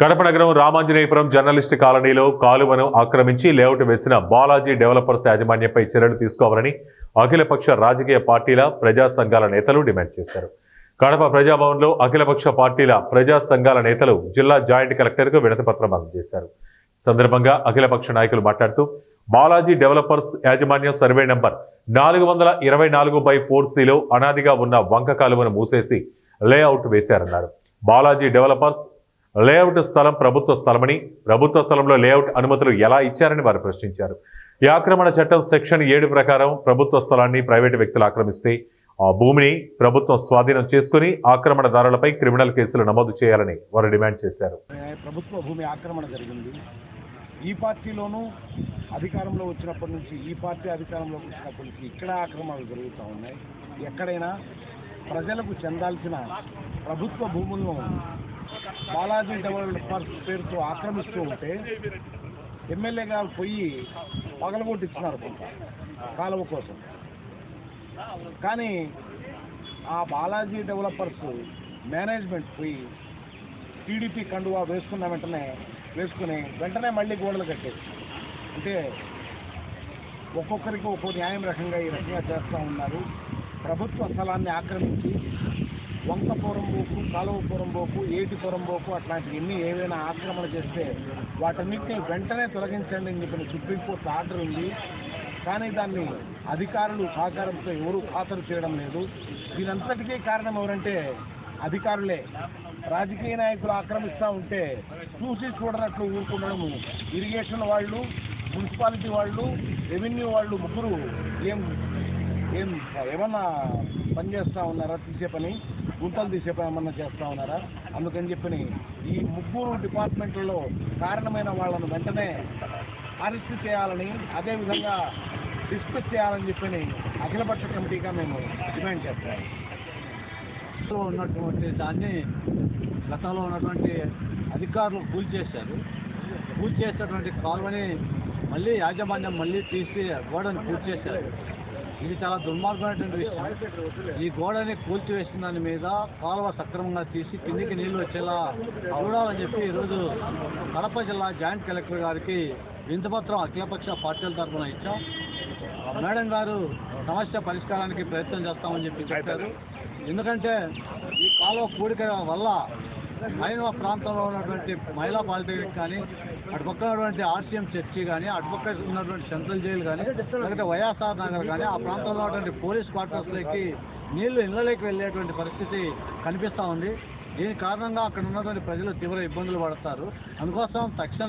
కడప నగరం రామాంజనేయపురం జర్నలిస్ట్ కాలనీలో కాలువను ఆక్రమించి లేఅవుట్ వేసిన బాలాజీ డెవలపర్స్ యాజమాన్యంపై చర్యలు తీసుకోవాలని అఖిలపక్ష రాజకీయ పార్టీల ప్రజా సంఘాల నేతలు డిమాండ్ చేశారు. కడప ప్రజాభవన్లో అఖిలపక్ష పార్టీల ప్రజా సంఘాల నేతలు జిల్లా జాయింట్ కలెక్టర్కు వినతిపత్రం అందజేశారు. సందర్భంగా అఖిలపక్ష నాయకులు మాట్లాడుతూ బాలాజీ డెవలపర్స్ యాజమాన్యం సర్వే నంబర్ 424/4Cలో అనాదిగా ఉన్న వంక కాలువను మూసేసి లేఅవుట్ వేశారన్నారు. బాలాజీ డెవలపర్స్ లేఅవుట్ స్థలం ప్రభుత్వ స్థలమని, ప్రభుత్వ స్థలంలో లేఅవుట్ అనుమతులు ఎలా ఇచ్చారని వారు ప్రశ్నించారు. ఈ ఆక్రమణ చట్టం సెక్షన్ 7 ప్రకారం ప్రభుత్వ స్థలాన్ని ప్రైవేటు వ్యక్తులు ఆక్రమిస్తే ఆ భూమిని ప్రభుత్వం స్వాధీనం చేసుకుని ఆక్రమణదారులపై క్రిమినల్ కేసులు నమోదు చేయాలని వారు డిమాండ్ చేశారు. ప్రభుత్వ భూమి ఆక్రమణ జరిగింది. ఈ పార్టీలోనూ అధికారంలో వచ్చినప్పటి నుంచి, ఈ పార్టీ అధికారంలోకి వచ్చినప్పటి నుంచి ఇక్కడ ఆక్రమణలు జరుగుతూ ఉన్నాయి. ఎక్కడైనా ప్రజలకు చెందాల్సిన ప్రభుత్వ భూములను బాలాజీ డెవలపర్స్ పేరుతో ఆక్రమిస్తూ ఉంటే ఎమ్మెల్యే గారు పోయి పగలగొట్టిస్తున్నారు కొంత కాలువ కోసం. కానీ ఆ బాలాజీ డెవలపర్స్ మేనేజ్మెంట్ పోయి టీడీపీ కండువా వేసుకుని వెంటనే మళ్ళీ గోడలు కట్టేసి, అంటే ఒక్కొక్కరికి ఒక్కో న్యాయం రకంగా ఈ రకంగా చేస్తూ ఉన్నారు. ప్రభుత్వ స్థలాన్ని ఆక్రమించి వంక పొరంబోకు, కాలువ పొరంబోకు, ఏటి పొరంబోకు అట్లాంటివన్నీ ఏవైనా ఆక్రమణ చేస్తే వాటన్నిటిని వెంటనే తొలగించండి అని చెప్పిన సుప్రీంకోర్టు ఆర్డర్ ఉంది. కానీ దాన్ని అధికారులు సహకారంతో ఎవరూ ఖాతరు చేయడం లేదు. దీనంతటికీ కారణం ఎవరంటే అధికారులే. రాజకీయ నాయకులు ఆక్రమిస్తూ ఉంటే చూసి చూడనట్లు ఊరుకుండడము. ఇరిగేషన్ వాళ్ళు, మున్సిపాలిటీ వాళ్ళు, రెవెన్యూ వాళ్ళు ముగ్గురు ఏమన్నా పని చేస్తూ ఉన్నారా? తీసే పని, గుంతలు తీసే పని ఏమన్నా చేస్తూ ఉన్నారా? అందుకని చెప్పని ఈ ముగ్గురు డిపార్ట్మెంట్లలో కారణమైన వాళ్ళను వెంటనే అరెస్ట్ చేయాలని, అదేవిధంగా డిస్కస్ చేయాలని చెప్పని అఖిలపక్ష కమిటీగా మేము డిమాండ్ చేస్తాము. ఉన్నటువంటి దాన్ని గతంలో ఉన్నటువంటి అధికారులు కూల్చేశారు. కూల్చేసినటువంటి కాలువని మళ్ళీ యాజమాన్యం తీసి గోడని కూల్చేశారు. ఇది చాలా దుర్మార్గమైనటువంటి విషయం. ఈ గోడని కూల్చివేసిన దాని మీద కాలువ సక్రమంగా తీసి కిందికి నీళ్లు వచ్చేలా చూడాలని చెప్పి ఈరోజు కడప జిల్లా జాయింట్ కలెక్టర్ గారికి వినతిపత్రం అఖిలపక్ష పార్టీల తరఫున ఇచ్చాం. మేడం గారు సమస్య పరిష్కారానికి ప్రయత్నం చేస్తామని చెప్పారు. ఎందుకంటే ఈ కాలువ కూడిక వల్ల పైన ప్రాంతంలో ఉన్నటువంటి మహిళా పాలిటెక్నిక్ కానీ, అటుపక్క ఉన్నటువంటి ఆర్సీఎం చర్చి కానీ, అటుపక్క ఉన్నటువంటి సెంట్రల్ జైలు కానీ, లేకపోతే వైఎస్ఆర్ నగర్ కానీ, ఆ ప్రాంతంలో ఉన్నటువంటి పోలీస్ క్వార్టర్స్లోకి నీళ్లు ఇళ్లలోకి వెళ్ళేటువంటి పరిస్థితి కనిపిస్తూ ఉంది. దీని కారణంగా అక్కడ ఉన్నటువంటి ప్రజలు తీవ్ర ఇబ్బందులు పడతారు. అందుకోసం తక్షణ